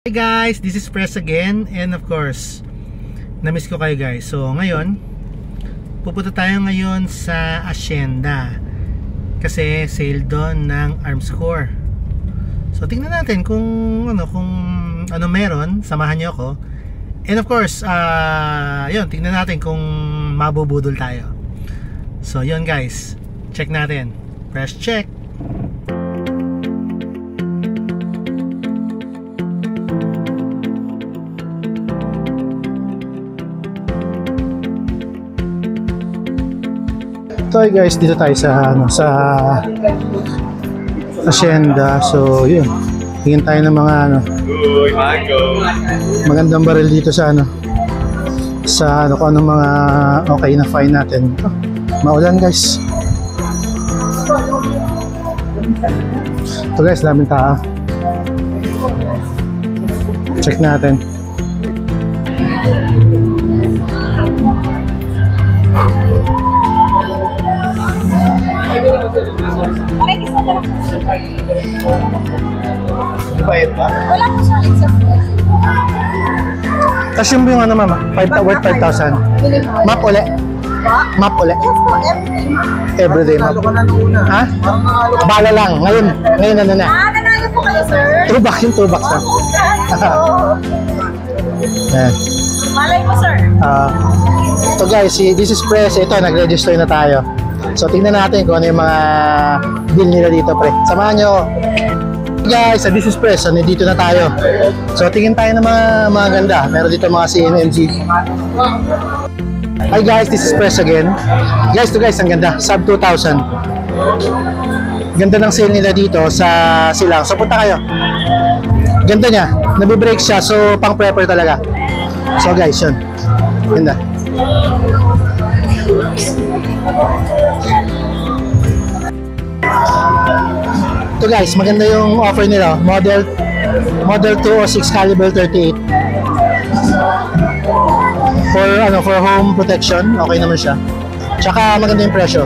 Hey guys, this is Press again, and of course na-miss ko kayo guys. So ngayon pupunta tayo ngayon sa Hacienda kasi sale doon ng Arms Corps. So tingnan natin kung ano meron. Samahan niyo ako. And of course yun, tingnan natin kung mabubudol tayo. So yun guys, check natin. Press check. So guys, dito tayo sa Hacienda. So yun, tingin tayo ng mga magandang baril dito sa kung anong mga okay na fine natin. Maulan guys. Ito guys, daming tao. Check natin. Wala po sa akin sa Tapos yung mama, worth 5,000. Map uli. Map uli. Everyday map. Ha? Bala lang. Ngayon na. nanalo po kayo, sir. Two box na. Yan. Malay po, sir. So guys, this is Press. Ito, nag-register na tayo. So tingnan natin kung ano yung mga deal nila dito, pre. Samahan nyo. Guys, this is Press. Dito na tayo. So tingin tayo ng mga ganda. Meron dito mga CNMG. Hi guys, this is Press again. Guys, ang ganda. Sub 2,000. Ganda ng sale nila dito sa Silang. So punta kayo. Ganda niya. Nabibreak siya. So pang prepper talaga. So guys, yun. Ganda. Ito guys, maganda yung offer nila. Model 206 caliber 38. For home protection, okay naman siya. Tsaka maganda yung presyo.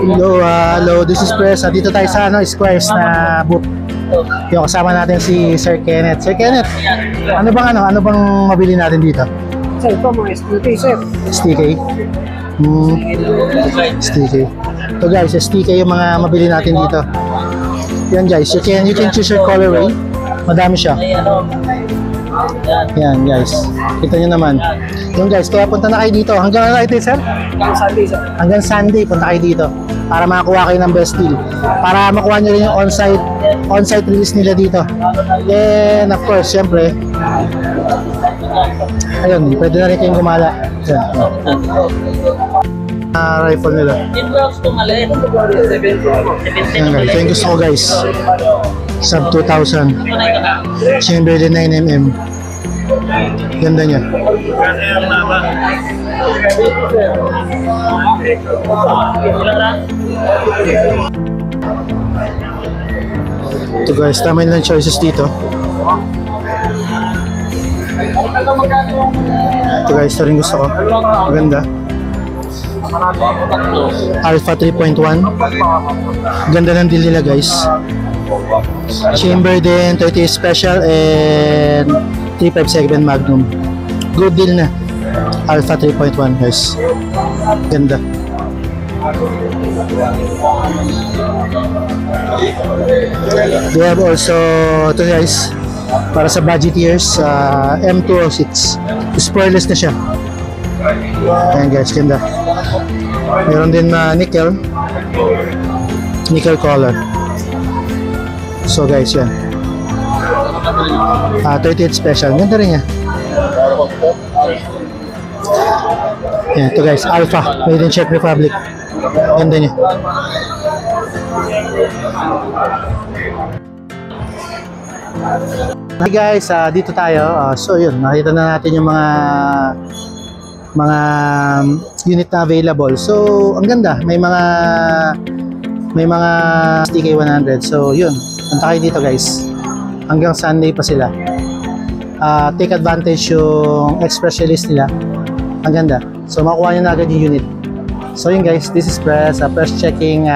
Hello, this is Press. Dito tayo sa Squares na booth. Yung kasama natin si Sir Kenneth. Sir Kenneth, ano bang mabili natin dito? Sir, ito mga STK, sir. STK? STK. So guys, STK yung mga mabili natin dito. Yan guys, you can choose your colorway. Madami siya. Yan guys, kita nyo naman. Yung guys, kaya punta na kayo dito. Hanggang ano ito, sir? Hanggang Sunday, sir. Hanggang Sunday, punta kayo dito para makakuha kayo ng best deal. Para makuha nyo rin yung on-site release nila dito. Then, of course, syempre, ayun, pwede na rin kayong gumala. Yan. Rifle nila. Yan guys, ito yung gusto ko guys. Sub 2,000. Chamberlain 9mm. Ganda niya. Ito guys, tama nilang choices dito. Ito guys, ito rin gusto ko. Maganda. Alpha 3.1. Ganda ng deal nila guys. Chamber din, 30 special and 357 Magnum. Good deal na. Alpha 3.1 guys. Ganda. We have also ito guys, para sa budgeteers, M206. Spoilers na siya. Ayan guys, ganda. Meron din nickel color. So guys, yan. 38 special. Ganda rin niya. Yan, ito guys, Alpha. Made in Czech Republic. Ganda niya. Hey guys, dito tayo. So yun, nakita na natin yung mga unit na available. So, ang ganda. May mga STK100. So, yun. Punta kayo dito guys. Hanggang Sunday pa sila. Take advantage yung express release nila. Ang ganda. So, makuha nyo na agad yung unit. So, yun guys. This is Press. Press checking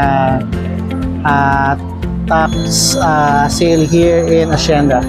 tax sale here in Hacienda.